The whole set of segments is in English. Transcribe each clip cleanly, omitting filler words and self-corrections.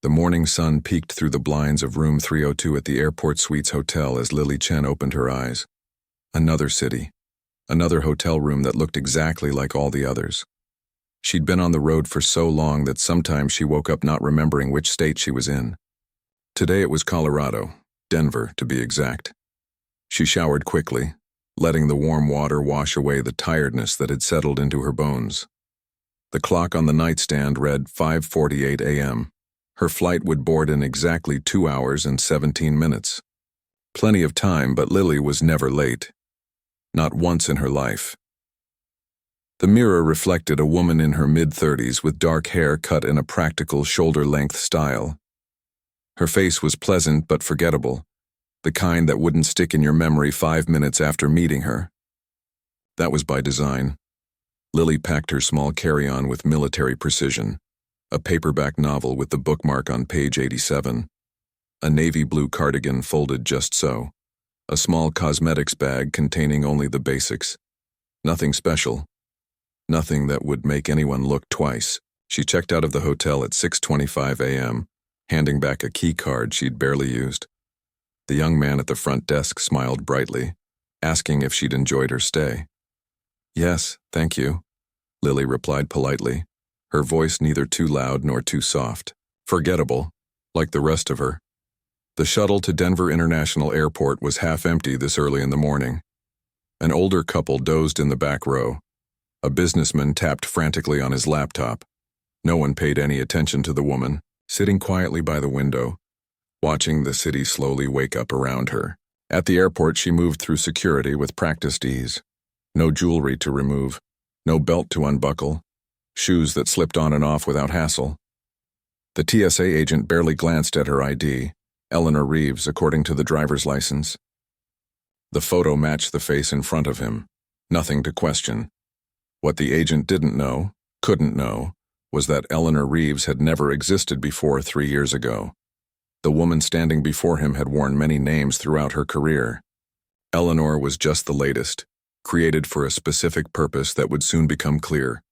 The morning sun peeked through the blinds of room 302 at the Airport Suites Hotel as Lily Chen opened her eyes. Another city. Another hotel room that looked exactly like all the others. She'd been on the road for so long that sometimes she woke up not remembering which state she was in. Today it was Colorado, Denver to be exact. She showered quickly, letting the warm water wash away the tiredness that had settled into her bones. The clock on the nightstand read 5:48 a.m. Her flight would board in exactly 2 hours and 17 minutes. Plenty of time, but Lily was never late. Not once in her life. The mirror reflected a woman in her mid-30s with dark hair cut in a practical shoulder-length style. Her face was pleasant but forgettable, the kind that wouldn't stick in your memory 5 minutes after meeting her. That was by design. Lily packed her small carry-on with military precision, a paperback novel with the bookmark on page 87, a navy blue cardigan folded just so, a small cosmetics bag containing only the basics. Nothing special. Nothing that would make anyone look twice. She checked out of the hotel at 6:25 a.m., handing back a key card she'd barely used. The young man at the front desk smiled brightly, asking if she'd enjoyed her stay. "Yes, thank you," Lily replied politely, her voice neither too loud nor too soft. Forgettable, like the rest of her. The shuttle to Denver International Airport was half empty this early in the morning. An older couple dozed in the back row. A businessman tapped frantically on his laptop. No one paid any attention to the woman, sitting quietly by the window, watching the city slowly wake up around her. At the airport, she moved through security with practiced ease. No jewelry to remove, no belt to unbuckle, shoes that slipped on and off without hassle. The TSA agent barely glanced at her ID, Eleanor Reeves, according to the driver's license. The photo matched the face in front of him. Nothing to question. What the agent didn't know, couldn't know, was that Eleanor Reeves had never existed before 3 years ago. The woman standing before him had worn many names throughout her career. Eleanor was just the latest, created for a specific purpose that would soon become clear.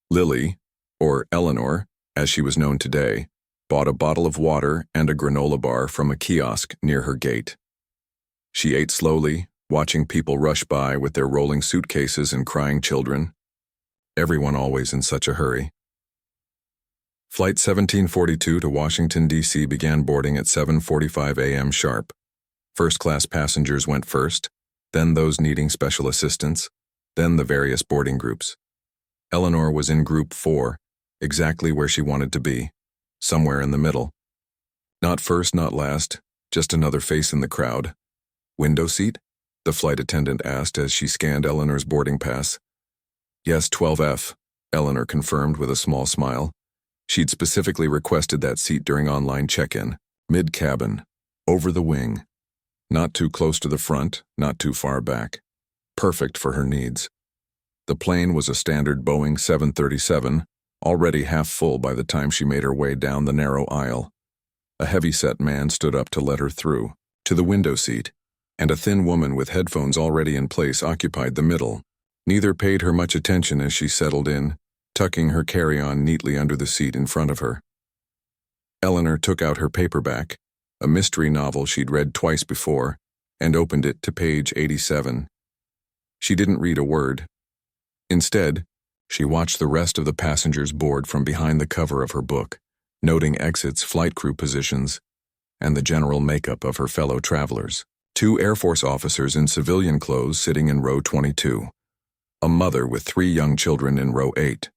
Lily, or Eleanor, as she was known today, bought a bottle of water and a granola bar from a kiosk near her gate. She ate slowly, watching people rush by with their rolling suitcases and crying children. Everyone always in such a hurry. Flight 1742 to Washington, D.C. began boarding at 7:45 a.m. sharp. First-class passengers went first, then those needing special assistance, then the various boarding groups. Eleanor was in Group 4, exactly where she wanted to be, somewhere in the middle. Not first, not last, just another face in the crowd. "Window seat?" the flight attendant asked as she scanned Eleanor's boarding pass. "Yes, 12F, Eleanor confirmed with a small smile. She'd specifically requested that seat during online check-in, mid-cabin, over the wing. Not too close to the front, not too far back. Perfect for her needs. The plane was a standard Boeing 737, already half full by the time she made her way down the narrow aisle. A heavy-set man stood up to let her through, to the window seat, and a thin woman with headphones already in place occupied the middle. Neither paid her much attention as she settled in, tucking her carry-on neatly under the seat in front of her. Eleanor took out her paperback, a mystery novel she'd read twice before, and opened it to page 87. She didn't read a word. Instead, she watched the rest of the passengers board from behind the cover of her book, noting exits, flight crew positions, and the general makeup of her fellow travelers. 2 Air Force officers in civilian clothes sitting in row 22. A mother with 3 young children in row 8.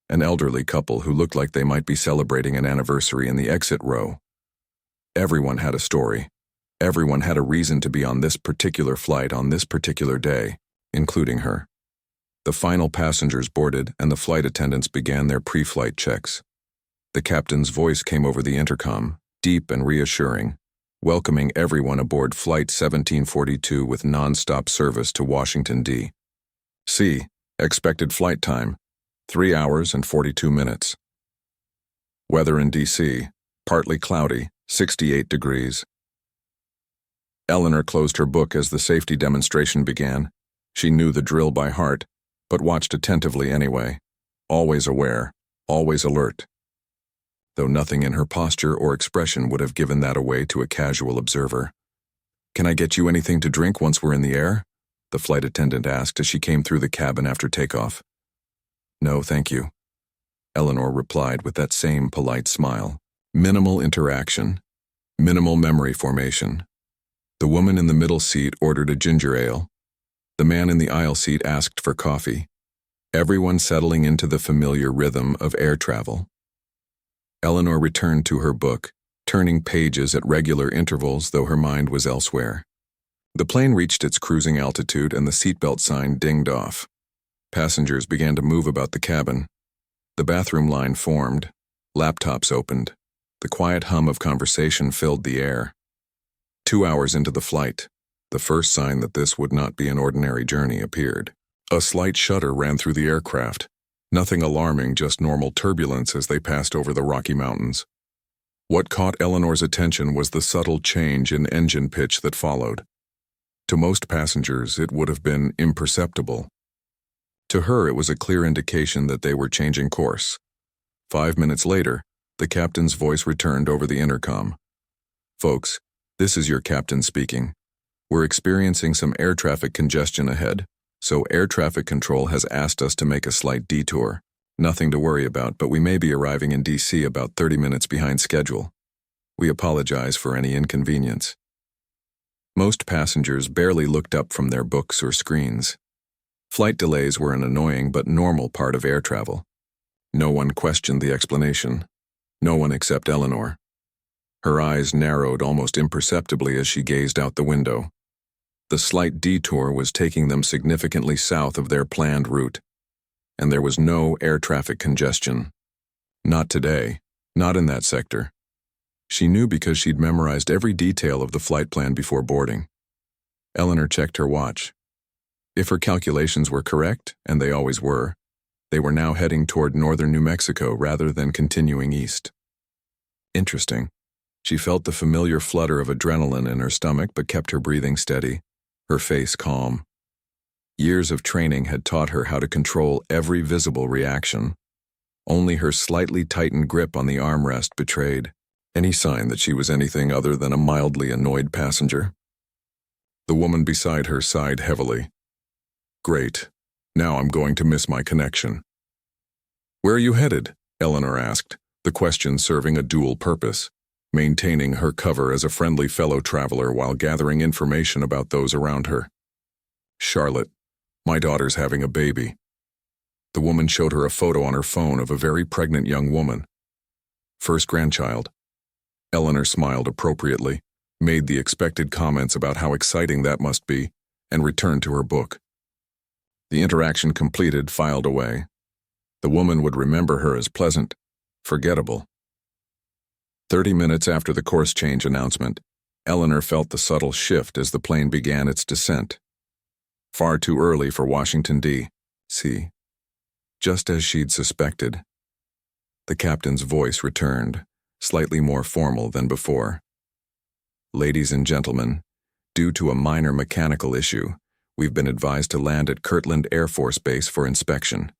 An elderly couple who looked like they might be celebrating an anniversary in the exit row. Everyone had a story. Everyone had a reason to be on this particular flight on this particular day, including her. The final passengers boarded and the flight attendants began their pre-flight checks. The captain's voice came over the intercom, deep and reassuring, welcoming everyone aboard Flight 1742 with non-stop service to Washington, D.C. Expected flight time, 3 hours and 42 minutes. Weather in D.C., partly cloudy, 68 degrees. Eleanor closed her book as the safety demonstration began. She knew the drill by heart, but watched attentively anyway, always aware, always alert. though nothing in her posture or expression would have given that away to a casual observer. "Can I get you anything to drink once we're in the air?" the flight attendant asked as she came through the cabin after takeoff. "No, thank you," Eleanor replied with that same polite smile. Minimal interaction, minimal memory formation. The woman in the middle seat ordered a ginger ale. The man in the aisle seat asked for coffee. Everyone settling into the familiar rhythm of air travel. Eleanor returned to her book, turning pages at regular intervals though her mind was elsewhere. The plane reached its cruising altitude and the seatbelt sign dinged off. Passengers began to move about the cabin. The bathroom line formed. Laptops opened. The quiet hum of conversation filled the air. 2 hours into the flight, the first sign that this would not be an ordinary journey appeared. A slight shudder ran through the aircraft. Nothing alarming, just normal turbulence as they passed over the Rocky Mountains. What caught Eleanor's attention was the subtle change in engine pitch that followed. To most passengers, it would have been imperceptible. To her, it was a clear indication that they were changing course. 5 minutes later, the captain's voice returned over the intercom. "Folks, this is your captain speaking. We're experiencing some air traffic congestion ahead, so air traffic control has asked us to make a slight detour. Nothing to worry about, but we may be arriving in DC about 30 minutes behind schedule. We apologize for any inconvenience." Most passengers barely looked up from their books or screens. Flight delays were an annoying but normal part of air travel. No one questioned the explanation. No one except Eleanor. Her eyes narrowed almost imperceptibly as she gazed out the window. The slight detour was taking them significantly south of their planned route, and there was no air traffic congestion. Not today, not in that sector. She knew because she'd memorized every detail of the flight plan before boarding. Eleanor checked her watch. If her calculations were correct, and they always were, they were now heading toward northern New Mexico rather than continuing east. Interesting. She felt the familiar flutter of adrenaline in her stomach but kept her breathing steady, her face calm. Years of training had taught her how to control every visible reaction. Only her slightly tightened grip on the armrest betrayed any sign that she was anything other than a mildly annoyed passenger. The woman beside her sighed heavily. "Great. Now I'm going to miss my connection." "Where are you headed?" Eleanor asked, the question serving a dual purpose, maintaining her cover as a friendly fellow traveler while gathering information about those around her. "Charlotte. My daughter's having a baby." The woman showed her a photo on her phone of a very pregnant young woman. "First grandchild." Eleanor smiled appropriately, made the expected comments about how exciting that must be, and returned to her book. The interaction completed, filed away. The woman would remember her as pleasant, forgettable. 30 minutes after the course change announcement, Eleanor felt the subtle shift as the plane began its descent. Far too early for Washington, D.C. Just as she'd suspected. The captain's voice returned, slightly more formal than before. "Ladies and gentlemen, due to a minor mechanical issue, we've been advised to land at Kirtland Air Force Base for inspection.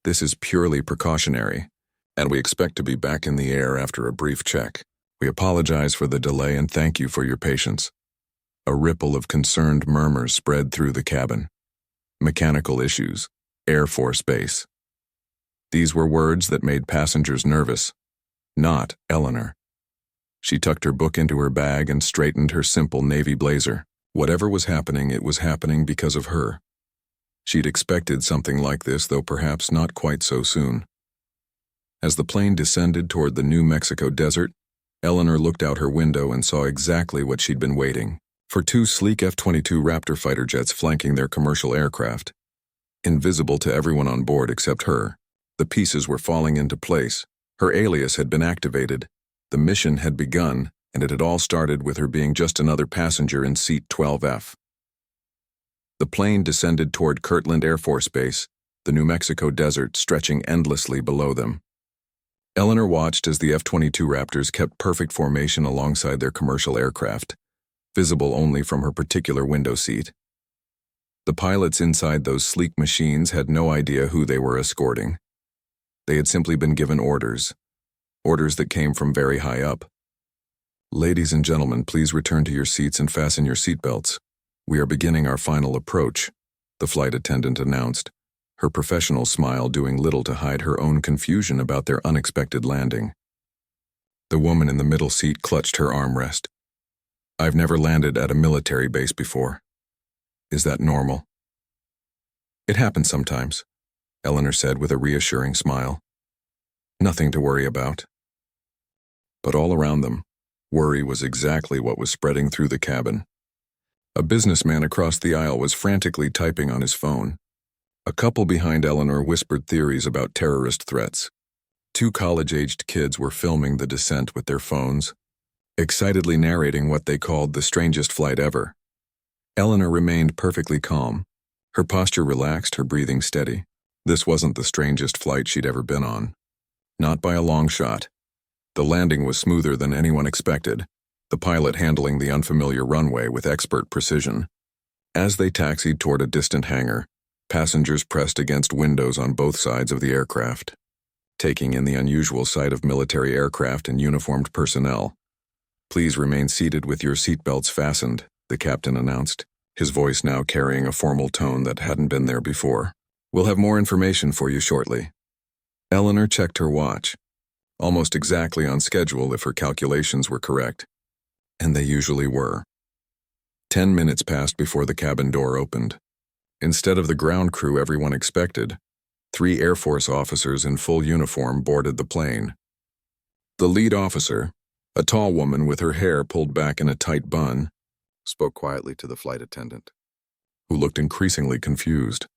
This is purely precautionary, and we expect to be back in the air after a brief check. We apologize for the delay and thank you for your patience." A ripple of concerned murmurs spread through the cabin. Mechanical issues, Air Force Base. These were words that made passengers nervous. Not Eleanor. She tucked her book into her bag and straightened her simple navy blazer. Whatever was happening, it was happening because of her. She'd expected something like this, though perhaps not quite so soon. As the plane descended toward the New Mexico desert, Eleanor looked out her window and saw exactly what she'd been waiting for: 2 sleek F-22 Raptor fighter jets flanking their commercial aircraft. Invisible to everyone on board except her, the pieces were falling into place. Her alias had been activated, the mission had begun, and it had all started with her being just another passenger in seat 12F. The plane descended toward Kirtland Air Force Base, the New Mexico desert stretching endlessly below them. Eleanor watched as the F-22 Raptors kept perfect formation alongside their commercial aircraft, visible only from her particular window seat. The pilots inside those sleek machines had no idea who they were escorting. They had simply been given orders. orders that came from very high up. "Ladies and gentlemen, please return to your seats and fasten your seatbelts. We are beginning our final approach," the flight attendant announced, her professional smile doing little to hide her own confusion about their unexpected landing. The woman in the middle seat clutched her armrest. "I've never landed at a military base before. Is that normal?" "It happens sometimes," Eleanor said with a reassuring smile. "Nothing to worry about." But all around them, worry was exactly what was spreading through the cabin. A businessman across the aisle was frantically typing on his phone. A couple behind Eleanor whispered theories about terrorist threats. Two college-aged kids were filming the descent with their phones, excitedly narrating what they called the strangest flight ever. Eleanor remained perfectly calm, her posture relaxed, her breathing steady. This wasn't the strangest flight she'd ever been on. Not by a long shot. The landing was smoother than anyone expected, the pilot handling the unfamiliar runway with expert precision. As they taxied toward a distant hangar, passengers pressed against windows on both sides of the aircraft, taking in the unusual sight of military aircraft and uniformed personnel. "Please remain seated with your seatbelts fastened," the captain announced, his voice now carrying a formal tone that hadn't been there before. "We'll have more information for you shortly." Eleanor checked her watch, almost exactly on schedule if her calculations were correct. And they usually were. 10 minutes passed before the cabin door opened. Instead of the ground crew everyone expected, 3 Air Force officers in full uniform boarded the plane. The lead officer, a tall woman with her hair pulled back in a tight bun, spoke quietly to the flight attendant, who looked increasingly confused.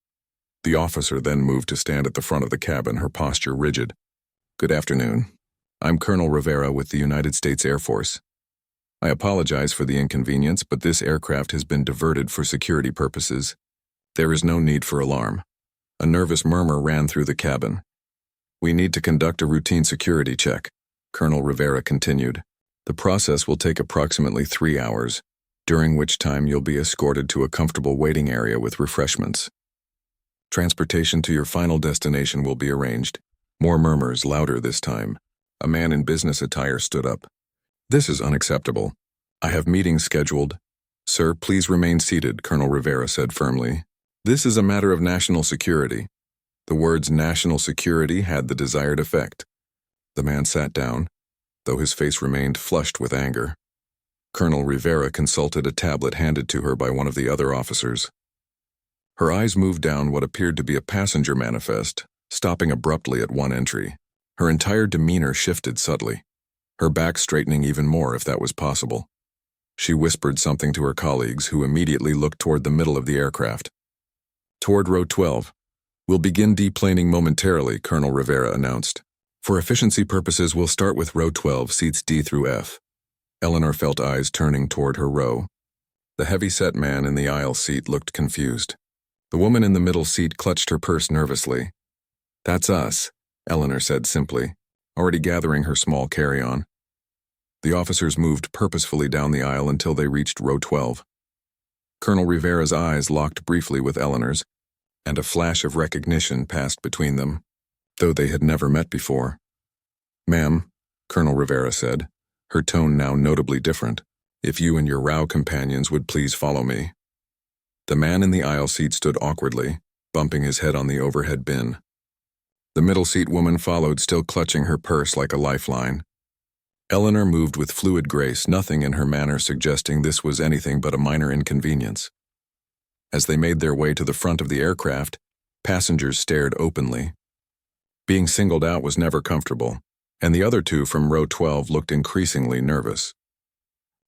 The officer then moved to stand at the front of the cabin, her posture rigid. "Good afternoon. I'm Colonel Rivera with the United States Air Force. I apologize for the inconvenience, but this aircraft has been diverted for security purposes. There is no need for alarm." A nervous murmur ran through the cabin. "We need to conduct a routine security check," Colonel Rivera continued. "The process will take approximately 3 hours, during which time you'll be escorted to a comfortable waiting area with refreshments. Transportation to your final destination will be arranged." More murmurs, louder this time. A man in business attire stood up. "This is unacceptable. I have meetings scheduled." "Sir, please remain seated," Colonel Rivera said firmly. "This is a matter of national security." The words national security had the desired effect. The man sat down, though his face remained flushed with anger. Colonel Rivera consulted a tablet handed to her by one of the other officers. Her eyes moved down what appeared to be a passenger manifest, stopping abruptly at one entry. Her entire demeanor shifted subtly, her back straightening even more if that was possible. She whispered something to her colleagues, who immediately looked toward the middle of the aircraft. "Toward row 12. We'll begin deplaning momentarily," Colonel Rivera announced. "For efficiency purposes, we'll start with row 12, seats D through F." Eleanor felt eyes turning toward her row. The heavy-set man in the aisle seat looked confused. The woman in the middle seat clutched her purse nervously. "That's us," Eleanor said simply, already gathering her small carry-on. The officers moved purposefully down the aisle until they reached row 12. Colonel Rivera's eyes locked briefly with Eleanor's, and a flash of recognition passed between them, though they had never met before. "Ma'am," Colonel Rivera said, her tone now notably different, "if you and your row companions would please follow me." The man in the aisle seat stood awkwardly, bumping his head on the overhead bin. The middle seat woman followed, still clutching her purse like a lifeline. Eleanor moved with fluid grace, nothing in her manner suggesting this was anything but a minor inconvenience. As they made their way to the front of the aircraft, passengers stared openly. Being singled out was never comfortable, and the other two from row 12 looked increasingly nervous.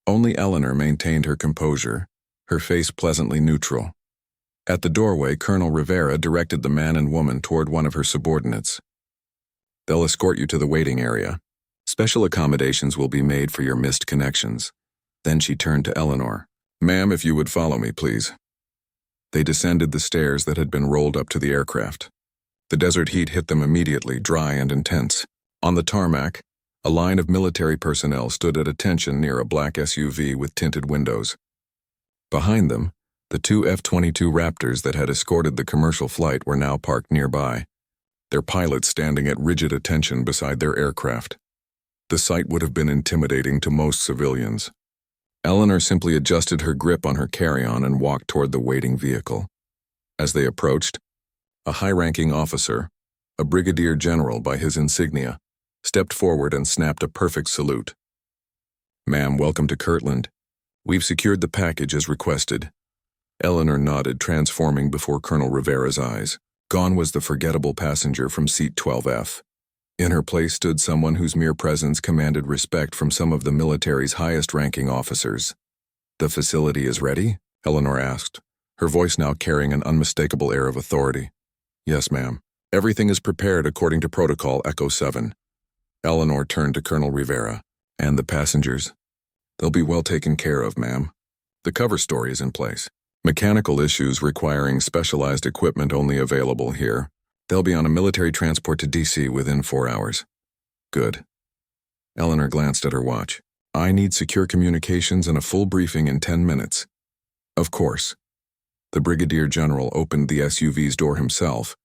Only Eleanor maintained her composure, her face pleasantly neutral. At the doorway, Colonel Rivera directed the man and woman toward one of her subordinates. "They'll escort you to the waiting area. Special accommodations will be made for your missed connections." Then she turned to Eleanor. "Ma'am, if you would follow me, please." They descended the stairs that had been rolled up to the aircraft. The desert heat hit them immediately, dry and intense. On the tarmac, a line of military personnel stood at attention near a black SUV with tinted windows. Behind them, the 2 F-22 Raptors that had escorted the commercial flight were now parked nearby, their pilots standing at rigid attention beside their aircraft. The sight would have been intimidating to most civilians. Eleanor simply adjusted her grip on her carry-on and walked toward the waiting vehicle. As they approached, a high-ranking officer, a brigadier general by his insignia, stepped forward and snapped a perfect salute. "Ma'am, welcome to Kirtland. We've secured the package as requested." Eleanor nodded, transforming before Colonel Rivera's eyes. Gone was the forgettable passenger from seat 12F. In her place stood someone whose mere presence commanded respect from some of the military's highest-ranking officers. "The facility is ready?" Eleanor asked, her voice now carrying an unmistakable air of authority. "Yes, ma'am. Everything is prepared according to Protocol Echo 7. Eleanor turned to Colonel Rivera. "And the passengers?" "They'll be well taken care of, ma'am. The cover story is in place. Mechanical issues requiring specialized equipment only available here. They'll be on a military transport to DC within 4 hours." "Good." Eleanor glanced at her watch. "I need secure communications and a full briefing in 10 minutes. "Of course." The Brigadier General opened the SUV's door himself,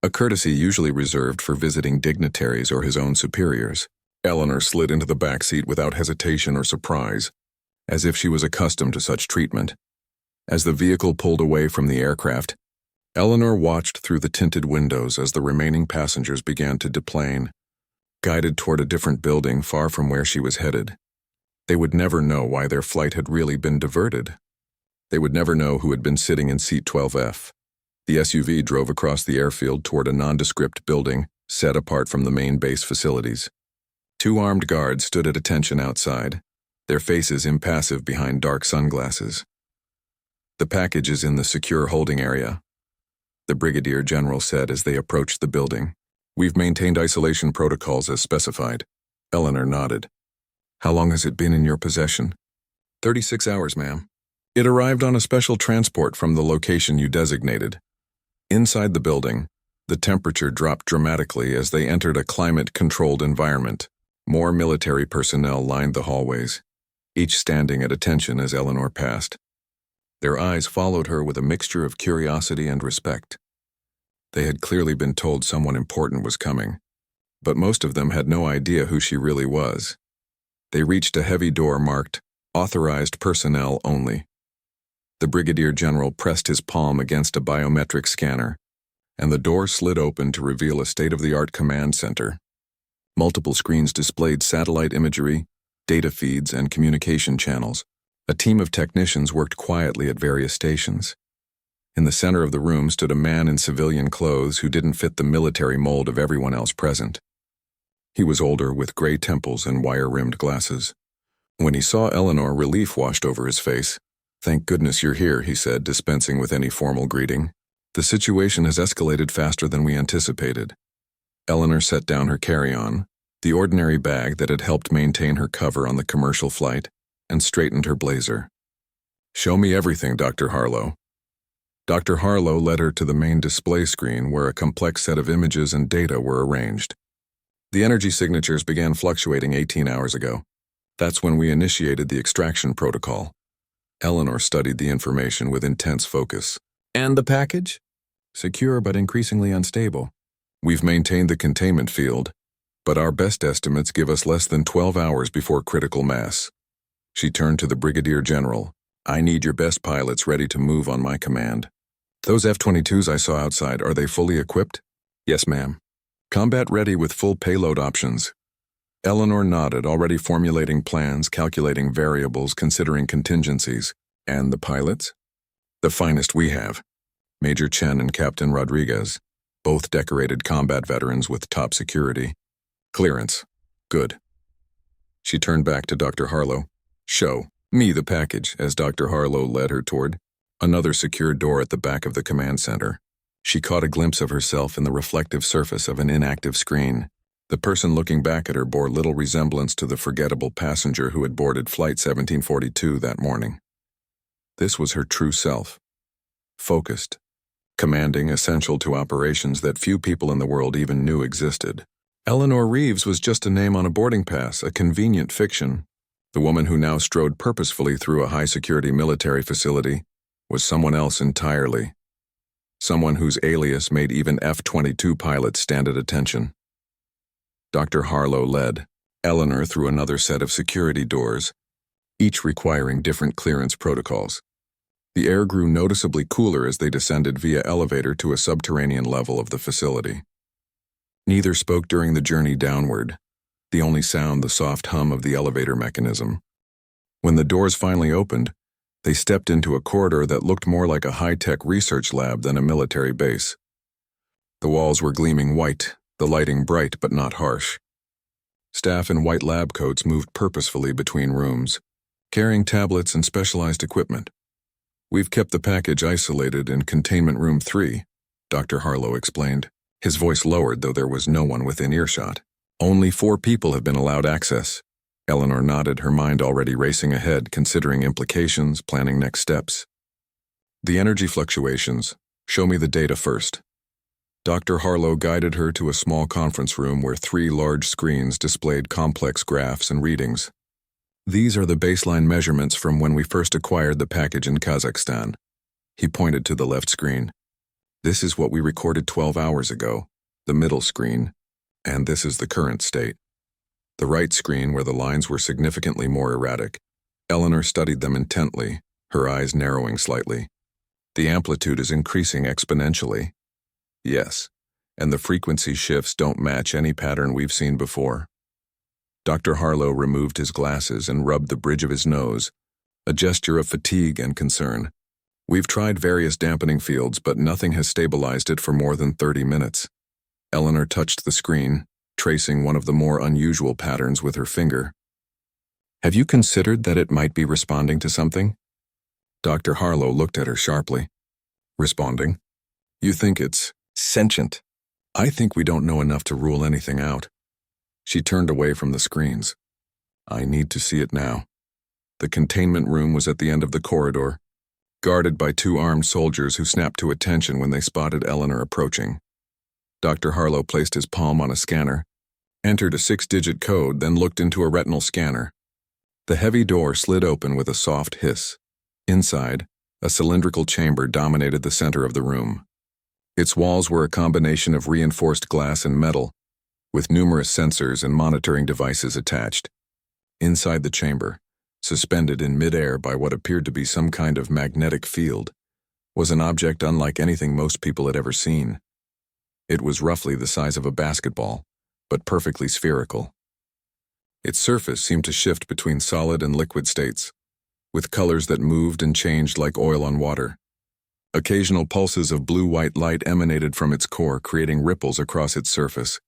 a courtesy usually reserved for visiting dignitaries or his own superiors. Eleanor slid into the back seat without hesitation or surprise, as if she was accustomed to such treatment. As the vehicle pulled away from the aircraft, Eleanor watched through the tinted windows as the remaining passengers began to deplane, guided toward a different building far from where she was headed. They would never know why their flight had really been diverted. They would never know who had been sitting in seat 12F. The SUV drove across the airfield toward a nondescript building set apart from the main base facilities. 2 armed guards stood at attention outside, their faces impassive behind dark sunglasses. "The package is in the secure holding area," the Brigadier General said as they approached the building. "We've maintained isolation protocols as specified." Eleanor nodded. "How long has it been in your possession?" 36 hours, ma'am. It arrived on a special transport from the location you designated." Inside the building, the temperature dropped dramatically as they entered a climate-controlled environment. More military personnel lined the hallways, each standing at attention as Eleanor passed. Their eyes followed her with a mixture of curiosity and respect. They had clearly been told someone important was coming, but most of them had no idea who she really was. They reached a heavy door marked, "Authorized Personnel Only." The Brigadier General pressed his palm against a biometric scanner, and the door slid open to reveal a state-of-the-art command center. Multiple screens displayed satellite imagery, data feeds, and communication channels. A team of technicians worked quietly at various stations. In the center of the room stood a man in civilian clothes who didn't fit the military mold of everyone else present. He was older, with gray temples and wire-rimmed glasses. When he saw Eleanor, relief washed over his face. "Thank goodness you're here," he said, dispensing with any formal greeting. "The situation has escalated faster than we anticipated." Eleanor set down her carry-on, the ordinary bag that had helped maintain her cover on the commercial flight, and straightened her blazer. "Show me everything, Dr. Harlow." Dr. Harlow led her to the main display screen where a complex set of images and data were arranged. "The energy signatures began fluctuating 18 hours ago. That's when we initiated the extraction protocol." Eleanor studied the information with intense focus. "And the package?" "Secure but increasingly unstable. We've maintained the containment field, but our best estimates give us less than 12 hours before critical mass." She turned to the Brigadier General. "I need your best pilots ready to move on my command." "Those F-22s I saw outside, are they fully equipped?" "Yes, ma'am. Combat ready with full payload options." Eleanor nodded, already formulating plans, calculating variables, considering contingencies. "And the pilots?" "The finest we have. Major Chen and Captain Rodriguez, both decorated combat veterans with top security. Clearance. Good." She turned back to Dr. Harlow. "Show me the package," as Dr. Harlow led her toward another secure door at the back of the command center. She caught a glimpse of herself in the reflective surface of an inactive screen. The person looking back at her bore little resemblance to the forgettable passenger who had boarded Flight 1742 that morning. This was her true self. Focused, commanding, essential to operations that few people in the world even knew existed. Eleanor Reeves was just a name on a boarding pass, a convenient fiction. The woman who now strode purposefully through a high-security military facility was someone else entirely. Someone whose alias made even F-22 pilots stand at attention. Dr. Harlow led, Eleanor through another set of security doors, each requiring different clearance protocols. The air grew noticeably cooler as they descended via elevator to a subterranean level of the facility. Neither spoke during the journey downward, the only sound the soft hum of the elevator mechanism. When the doors finally opened, they stepped into a corridor that looked more like a high-tech research lab than a military base. The walls were gleaming white, the lighting bright but not harsh. Staff in white lab coats moved purposefully between rooms, carrying tablets and specialized equipment. "We've kept the package isolated in Containment Room 3, Dr. Harlow explained. His voice lowered, though there was no one within earshot. "Only 4 people have been allowed access." Eleanor nodded, her mind already racing ahead, considering implications, planning next steps. "The energy fluctuations. Show me the data first." Dr. Harlow guided her to a small conference room where 3 large screens displayed complex graphs and readings. "These are the baseline measurements from when we first acquired the package in Kazakhstan." He pointed to the left screen. "This is what we recorded 12 hours ago, the middle screen, and this is the current state." The right screen, where the lines were significantly more erratic. Eleanor studied them intently, her eyes narrowing slightly. "The amplitude is increasing exponentially." "Yes, and the frequency shifts don't match any pattern we've seen before." Dr. Harlow removed his glasses and rubbed the bridge of his nose, a gesture of fatigue and concern. "We've tried various dampening fields, but nothing has stabilized it for more than 30 minutes. Eleanor touched the screen, tracing one of the more unusual patterns with her finger. "Have you considered that it might be responding to something?" Dr. Harlow looked at her sharply. "Responding? You think it's sentient?" "I think we don't know enough to rule anything out." She turned away from the screens. "I need to see it now." The containment room was at the end of the corridor, guarded by 2 armed soldiers who snapped to attention when they spotted Eleanor approaching. Dr. Harlow placed his palm on a scanner, entered a 6-digit code, then looked into a retinal scanner. The heavy door slid open with a soft hiss. Inside, a cylindrical chamber dominated the center of the room. Its walls were a combination of reinforced glass and metal, with numerous sensors and monitoring devices attached. Inside the chamber, suspended in midair by what appeared to be some kind of magnetic field, was an object unlike anything most people had ever seen. It was roughly the size of a basketball, but perfectly spherical. Its surface seemed to shift between solid and liquid states, with colors that moved and changed like oil on water. Occasional pulses of blue-white light emanated from its core, creating ripples across its surface.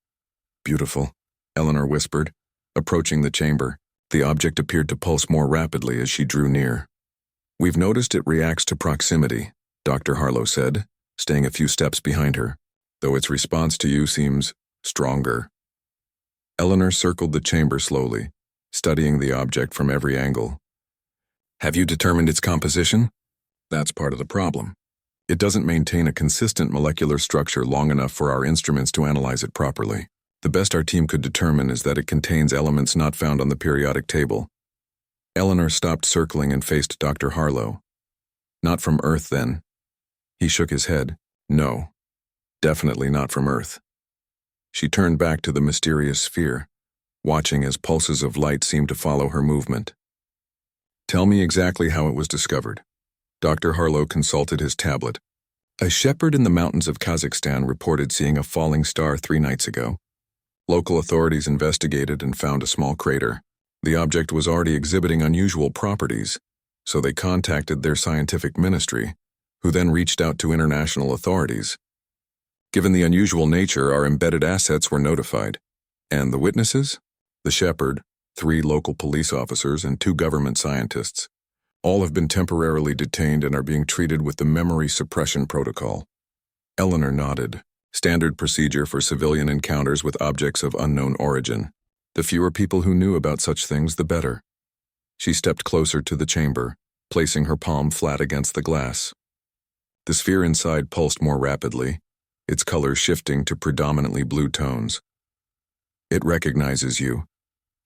"Beautiful," Eleanor whispered, approaching the chamber. The object appeared to pulse more rapidly as she drew near. "We've noticed it reacts to proximity," Dr. Harlow said, staying a few steps behind her, "though its response to you seems stronger." Eleanor circled the chamber slowly, studying the object from every angle. "Have you determined its composition?" "That's part of the problem. It doesn't maintain a consistent molecular structure long enough for our instruments to analyze it properly. The best our team could determine is that it contains elements not found on the periodic table." Eleanor stopped circling and faced Dr. Harlow. "Not from Earth, then?" He shook his head. "No, definitely not from Earth." She turned back to the mysterious sphere, watching as pulses of light seemed to follow her movement. "Tell me exactly how it was discovered." Dr. Harlow consulted his tablet. "A shepherd in the mountains of Kazakhstan reported seeing a falling star 3 nights ago. Local authorities investigated and found a small crater. The object was already exhibiting unusual properties, so they contacted their scientific ministry, who then reached out to international authorities. Given the unusual nature, our embedded assets were notified. And the witnesses? The shepherd, 3 local police officers, and 2 government scientists. All have been temporarily detained and are being treated with the memory suppression protocol." Eleanor nodded. Standard procedure for civilian encounters with objects of unknown origin. The fewer people who knew about such things, the better. She stepped closer to the chamber, placing her palm flat against the glass. The sphere inside pulsed more rapidly, its colors shifting to predominantly blue tones. "It recognizes you,"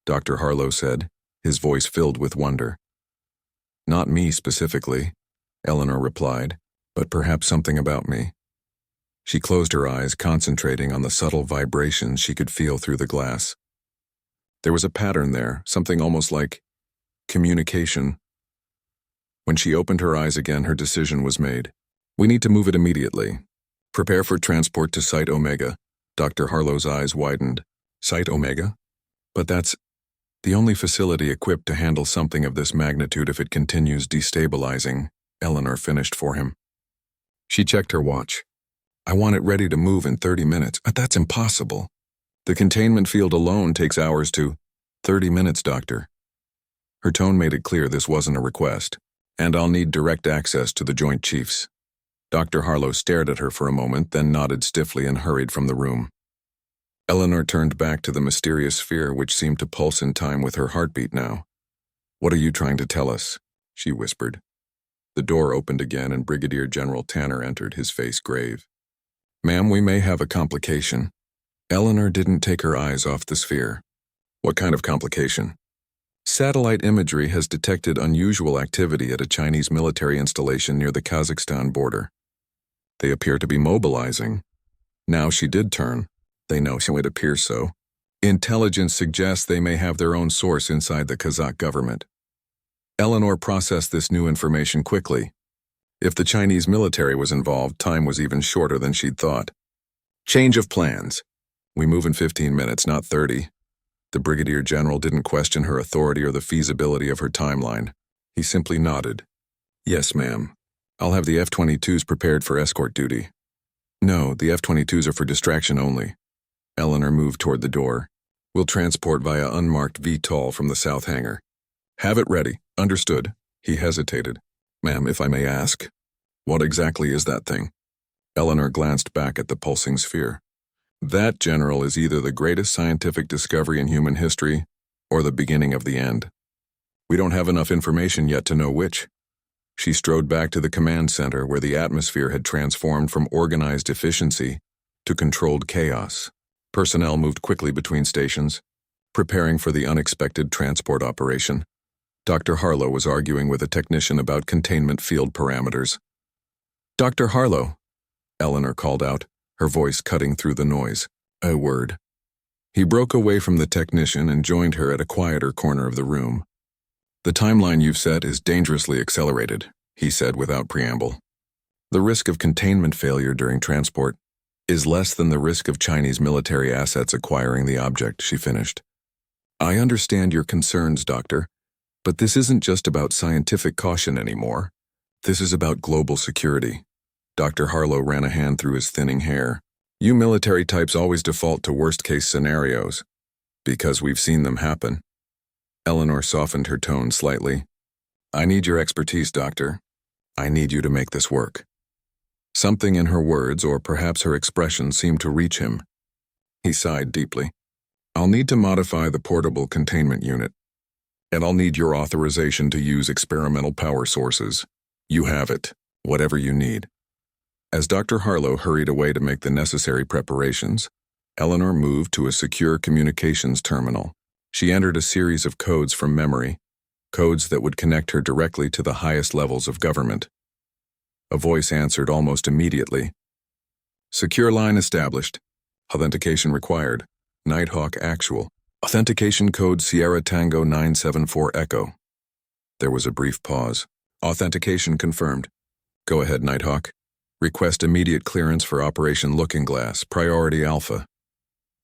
Dr. Harlow said, his voice filled with wonder. "Not me specifically," Eleanor replied, "but perhaps something about me." She closed her eyes, concentrating on the subtle vibrations she could feel through the glass. There was a pattern there, something almost like communication. When she opened her eyes again, her decision was made. We need to move it immediately. Prepare for transport to Site Omega. Dr. Harlow's eyes widened. Site Omega? But that's the only facility equipped to handle something of this magnitude if it continues destabilizing, Eleanor finished for him. She checked her watch. I want it ready to move in 30 minutes. That's impossible. The containment field alone takes hours to 30 minutes, Doctor. Her tone made it clear this wasn't a request, and I'll need direct access to the Joint Chiefs. Dr. Harlow stared at her for a moment, then nodded stiffly and hurried from the room. Eleanor turned back to the mysterious sphere which seemed to pulse in time with her heartbeat now. What are you trying to tell us? She whispered. The door opened again and Brigadier General Tanner entered, his face grave. Ma'am, we may have a complication. Eleanor didn't take her eyes off the sphere. What kind of complication? Satellite imagery has detected unusual activity at a Chinese military installation near the Kazakhstan border. They appear to be mobilizing. Now she did turn. They know, so it appears so. Intelligence suggests they may have their own source inside the Kazakh government. Eleanor processed this new information quickly. If the Chinese military was involved, time was even shorter than she'd thought. Change of plans. We move in 15 minutes, not 30. The Brigadier General didn't question her authority or the feasibility of her timeline. He simply nodded. Yes, ma'am. I'll have the F-22s prepared for escort duty. No, the F-22s are for distraction only. Eleanor moved toward the door. We'll transport via unmarked VTOL from the south hangar. Have it ready. Understood. He hesitated. Ma'am, if I may ask, what exactly is that thing? Eleanor glanced back at the pulsing sphere. That, General, is either the greatest scientific discovery in human history or the beginning of the end. We don't have enough information yet to know which. She strode back to the command center where the atmosphere had transformed from organized efficiency to controlled chaos. Personnel moved quickly between stations, preparing for the unexpected transport operation. Dr. Harlow was arguing with a technician about containment field parameters. Dr. Harlow, Eleanor called out, her voice cutting through the noise. A word. He broke away from the technician and joined her at a quieter corner of the room. The timeline you've set is dangerously accelerated, he said without preamble. The risk of containment failure during transport is less than the risk of Chinese military assets acquiring the object, she finished. I understand your concerns, Doctor, but this isn't just about scientific caution anymore. This is about global security. Dr. Harlow ran a hand through his thinning hair. You military types always default to worst-case scenarios, because we've seen them happen. Eleanor softened her tone slightly. I need your expertise, Doctor. I need you to make this work. Something in her words, or perhaps her expression, seemed to reach him. He sighed deeply. I'll need to modify the portable containment unit, and I'll need your authorization to use experimental power sources. You have it, whatever you need. As Dr. Harlow hurried away to make the necessary preparations, Eleanor moved to a secure communications terminal. She entered a series of codes from memory, codes that would connect her directly to the highest levels of government. A voice answered almost immediately. Secure line established. Authentication required. Nighthawk actual. Authentication code Sierra Tango 974 Echo. There was a brief pause. Authentication confirmed. Go ahead, Nighthawk. Request immediate clearance for Operation Looking Glass, Priority Alpha.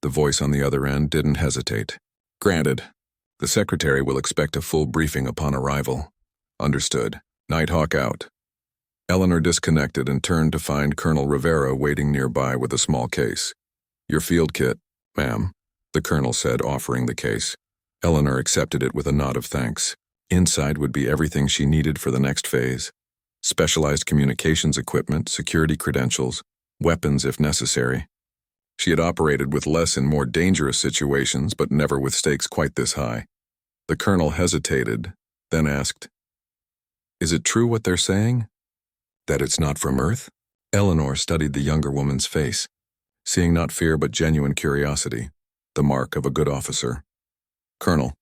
The voice on the other end didn't hesitate. Granted. The secretary will expect a full briefing upon arrival. Understood. Nighthawk out. Eleanor disconnected and turned to find Colonel Rivera waiting nearby with a small case. Your field kit, ma'am, the colonel said, offering the case. Eleanor accepted it with a nod of thanks. Inside would be everything she needed for the next phase. Specialized communications equipment, security credentials, weapons if necessary. She had operated with less in more dangerous situations, but never with stakes quite this high. The colonel hesitated, then asked, Is it true what they're saying? That it's not from Earth? Eleanor studied the younger woman's face, seeing not fear but genuine curiosity, the mark of a good officer. Colonel,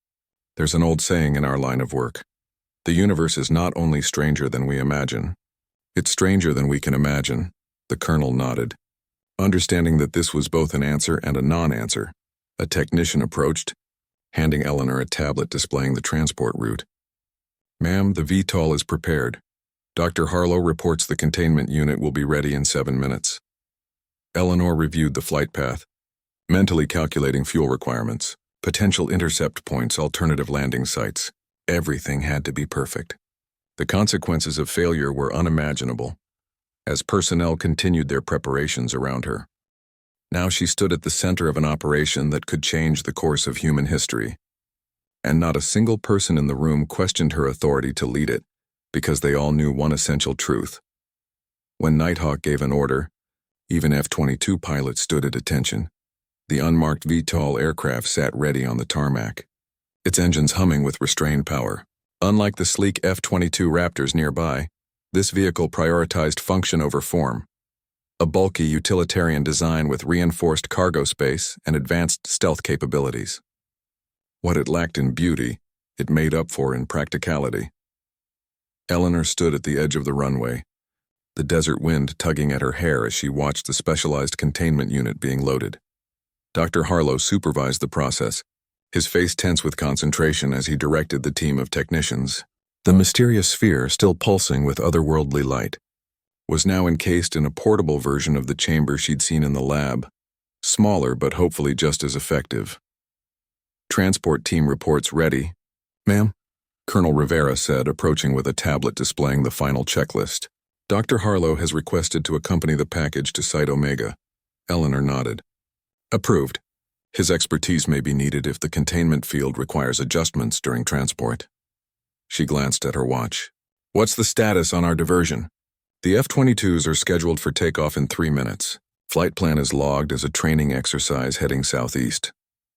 there's an old saying in our line of work. The universe is not only stranger than we imagine. It's stranger than we can imagine. The colonel nodded. Understanding that this was both an answer and a non-answer, a technician approached, handing Eleanor a tablet displaying the transport route. "Ma'am, the VTOL is prepared. Dr. Harlow reports the containment unit will be ready in 7 minutes." Eleanor reviewed the flight path, mentally calculating fuel requirements, potential intercept points, alternative landing sites. Everything had to be perfect. The consequences of failure were unimaginable, as personnel continued their preparations around her. Now she stood at the center of an operation that could change the course of human history. And not a single person in the room questioned her authority to lead it, because they all knew one essential truth. When Nighthawk gave an order, even F-22 pilots stood at attention. The unmarked VTOL aircraft sat ready on the tarmac, its engines humming with restrained power. Unlike the sleek F-22 Raptors nearby, this vehicle prioritized function over form. A bulky utilitarian design with reinforced cargo space and advanced stealth capabilities. What it lacked in beauty, it made up for in practicality. Eleanor stood at the edge of the runway, the desert wind tugging at her hair as she watched the specialized containment unit being loaded. Dr. Harlow supervised the process, his face tense with concentration as he directed the team of technicians. The mysterious sphere, still pulsing with otherworldly light, was now encased in a portable version of the chamber she'd seen in the lab, smaller but hopefully just as effective. "Transport team reports ready." "Ma'am?" Colonel Rivera said, approaching with a tablet displaying the final checklist. "Dr. Harlow has requested to accompany the package to Site Omega." Eleanor nodded. "Approved. His expertise may be needed if the containment field requires adjustments during transport." She glanced at her watch. "What's the status on our diversion?" "The F-22s are scheduled for takeoff in 3 minutes. Flight plan is logged as a training exercise heading southeast,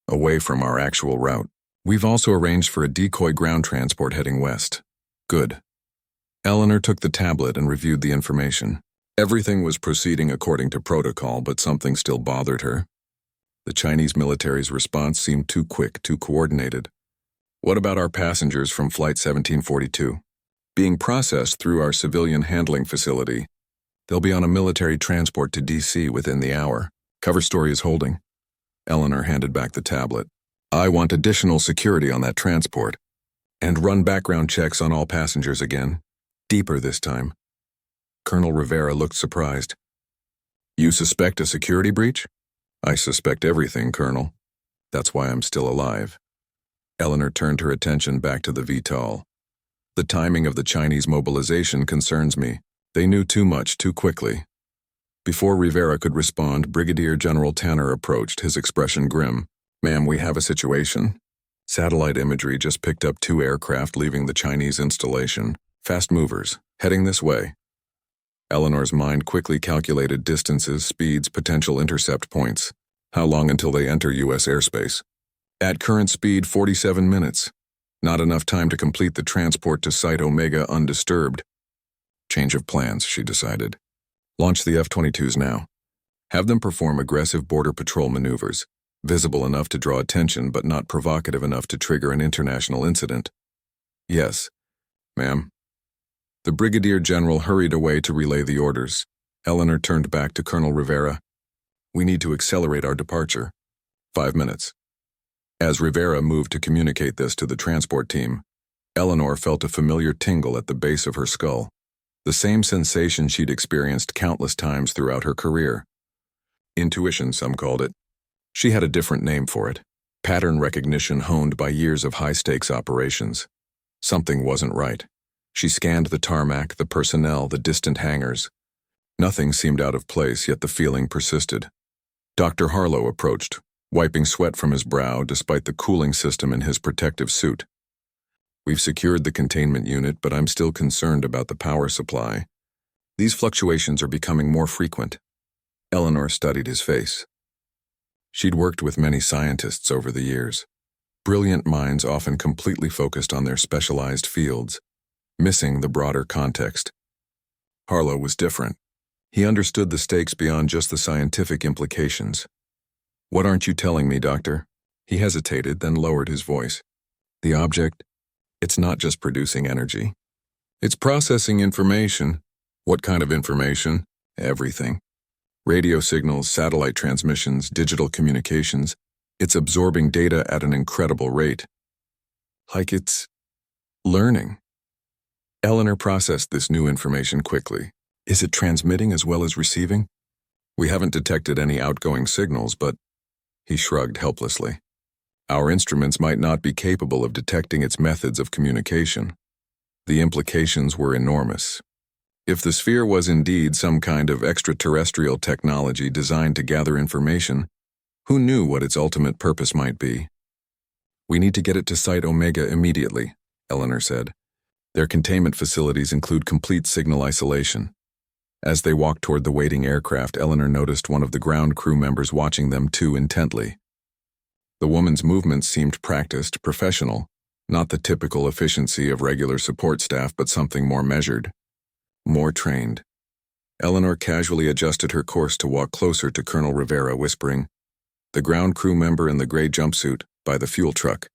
away from our actual route. We've also arranged for a decoy ground transport heading west." "Good." Eleanor took the tablet and reviewed the information. Everything was proceeding according to protocol, but something still bothered her. The Chinese military's response seemed too quick, too coordinated. "What about our passengers from Flight 1742? Being processed through our civilian handling facility. They'll be on a military transport to DC within the hour. Cover story is holding." Eleanor handed back the tablet. "I want additional security on that transport. And run background checks on all passengers again. Deeper this time." Colonel Rivera looked surprised. "You suspect a security breach?" "I suspect everything, Colonel. That's why I'm still alive." Eleanor turned her attention back to the VTOL. "The timing of the Chinese mobilization concerns me. They knew too much too quickly." Before Rivera could respond, Brigadier General Tanner approached, his expression grim. "Ma'am, we have a situation. Satellite imagery just picked up 2 aircraft leaving the Chinese installation. Fast movers, heading this way." Eleanor's mind quickly calculated distances, speeds, potential intercept points. How long until they enter U.S. airspace? At current speed, 47 minutes. Not enough time to complete the transport to Site Omega undisturbed. Change of plans, she decided. Launch the F-22s now. Have them perform aggressive border patrol maneuvers, visible enough to draw attention but not provocative enough to trigger an international incident. "Yes, ma'am." The Brigadier General hurried away to relay the orders. Eleanor turned back to Colonel Rivera. "We need to accelerate our departure. 5 minutes." As Rivera moved to communicate this to the transport team, Eleanor felt a familiar tingle at the base of her skull, the same sensation she'd experienced countless times throughout her career. Intuition, some called it. She had a different name for it. Pattern recognition honed by years of high-stakes operations. Something wasn't right. She scanned the tarmac, the personnel, the distant hangars. Nothing seemed out of place, yet the feeling persisted. Dr. Harlow approached, wiping sweat from his brow despite the cooling system in his protective suit. "We've secured the containment unit, but I'm still concerned about the power supply. These fluctuations are becoming more frequent." Eleanor studied his face. She'd worked with many scientists over the years. Brilliant minds often completely focused on their specialized fields, missing the broader context. Harlow was different. He understood the stakes beyond just the scientific implications. "What aren't you telling me, Doctor?" He hesitated, then lowered his voice. "The object? It's not just producing energy. It's processing information." "What kind of information?" "Everything. Radio signals, satellite transmissions, digital communications. It's absorbing data at an incredible rate. Like it's learning. Eleanor processed this new information quickly. Is it transmitting as well as receiving? We haven't detected any outgoing signals, but he shrugged helplessly. Our instruments might not be capable of detecting its methods of communication. The implications were enormous. If the sphere was indeed some kind of extraterrestrial technology designed to gather information, who knew what its ultimate purpose might be? We need to get it to Site Omega immediately, Eleanor said. Their containment facilities include complete signal isolation. As they walked toward the waiting aircraft, Eleanor noticed one of the ground crew members watching them too intently. The woman's movements seemed practiced, professional, not the typical efficiency of regular support staff, but something more measured, more trained. Eleanor casually adjusted her course to walk closer to Colonel Rivera, whispering, "The ground crew member in the gray jumpsuit, by the fuel truck.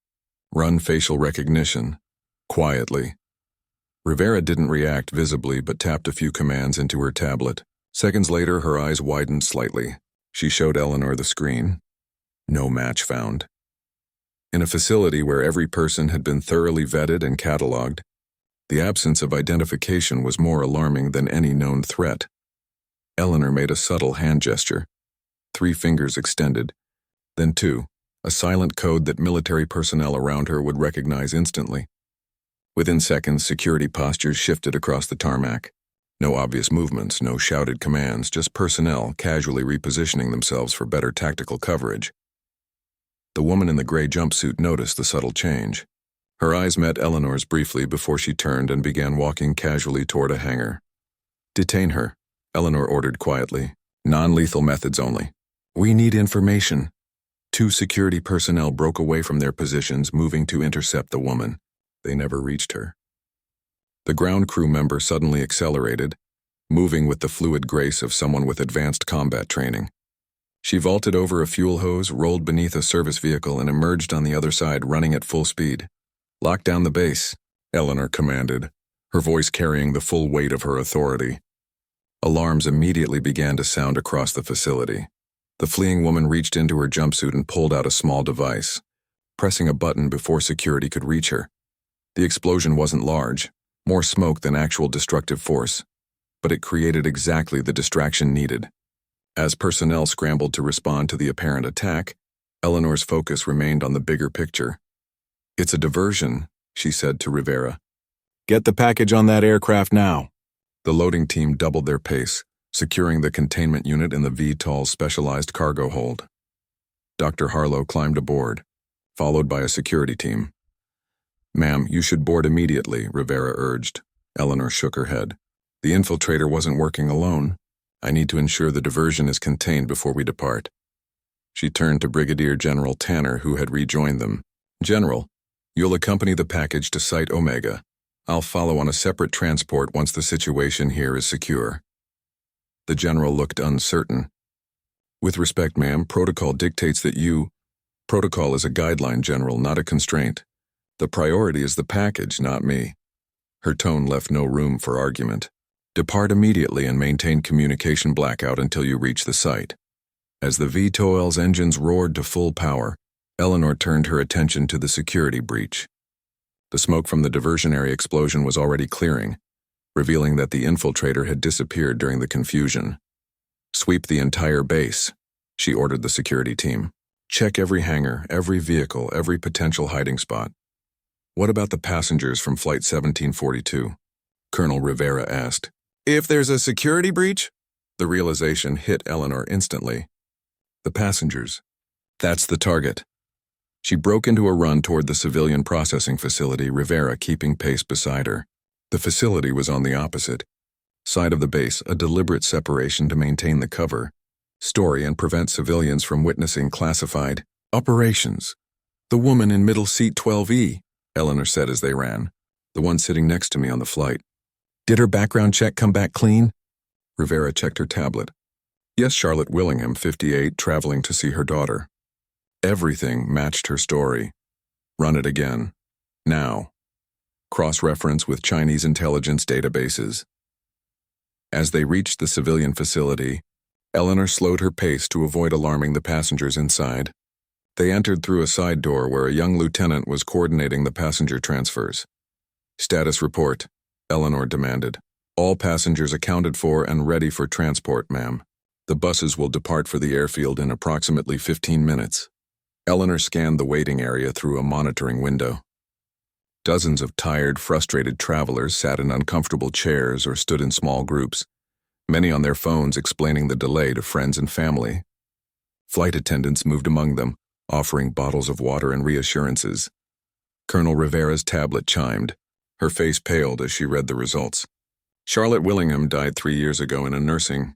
Run facial recognition." Quietly. Rivera didn't react visibly, but tapped a few commands into her tablet. Seconds later, her eyes widened slightly. She showed Eleanor the screen. No match found. In a facility where every person had been thoroughly vetted and cataloged, the absence of identification was more alarming than any known threat. Eleanor made a subtle hand gesture. 3 fingers extended, then 2, a silent code that military personnel around her would recognize instantly. Within seconds, security postures shifted across the tarmac. No obvious movements, no shouted commands, just personnel casually repositioning themselves for better tactical coverage. The woman in the gray jumpsuit noticed the subtle change. Her eyes met Eleanor's briefly before she turned and began walking casually toward a hangar. "Detain her," Eleanor ordered quietly. "Non-lethal methods only. We need information." 2 security personnel broke away from their positions, moving to intercept the woman. They never reached her. The ground crew member suddenly accelerated, moving with the fluid grace of someone with advanced combat training. She vaulted over a fuel hose, rolled beneath a service vehicle, and emerged on the other side, running at full speed. "Lock down the base," Eleanor commanded, her voice carrying the full weight of her authority. Alarms immediately began to sound across the facility. The fleeing woman reached into her jumpsuit and pulled out a small device, pressing a button before security could reach her. The explosion wasn't large, more smoke than actual destructive force, but it created exactly the distraction needed. As personnel scrambled to respond to the apparent attack, Eleanor's focus remained on the bigger picture. "It's a diversion," she said to Rivera. "Get the package on that aircraft now." The loading team doubled their pace, securing the containment unit in the VTOL's specialized cargo hold. Dr. Harlow climbed aboard, followed by a security team. "Ma'am, you should board immediately," Rivera urged. Eleanor shook her head. "The infiltrator wasn't working alone. I need to ensure the diversion is contained before we depart." She turned to Brigadier General Tanner, who had rejoined them. "General, you'll accompany the package to Site Omega. I'll follow on a separate transport once the situation here is secure." The general looked uncertain. "With respect, ma'am, protocol dictates that you—" "Protocol is a guideline, General, not a constraint. The priority is the package, not me." Her tone left no room for argument. "Depart immediately and maintain communication blackout until you reach the site." As the VTOL's engines roared to full power, Eleanor turned her attention to the security breach. The smoke from the diversionary explosion was already clearing, revealing that the infiltrator had disappeared during the confusion. "Sweep the entire base," she ordered the security team. "Check every hangar, every vehicle, every potential hiding spot." "What about the passengers from Flight 1742? Colonel Rivera asked. "If there's a security breach?" The realization hit Eleanor instantly. "The passengers. That's the target." She broke into a run toward the civilian processing facility, Rivera keeping pace beside her. The facility was on the opposite side of the base, a deliberate separation to maintain the cover story and prevent civilians from witnessing classified operations. "The woman in middle seat 12E, Eleanor said as they ran, "the one sitting next to me on the flight. Did her background check come back clean?" Rivera checked her tablet. "Yes, Charlotte Willingham, 58, traveling to see her daughter." Everything matched her story. "Run it again. Now." Cross-reference with Chinese intelligence databases. As they reached the civilian facility, Eleanor slowed her pace to avoid alarming the passengers inside. They entered through a side door where a young lieutenant was coordinating the passenger transfers. "Status report," Eleanor demanded. "All passengers accounted for and ready for transport, ma'am. The buses will depart for the airfield in approximately 15 minutes. Eleanor scanned the waiting area through a monitoring window. Dozens of tired, frustrated travelers sat in uncomfortable chairs or stood in small groups, many on their phones explaining the delay to friends and family. Flight attendants moved among them, offering bottles of water and reassurances. Colonel Rivera's tablet chimed. Her face paled as she read the results. Charlotte Willingham died 3 years ago in a nursing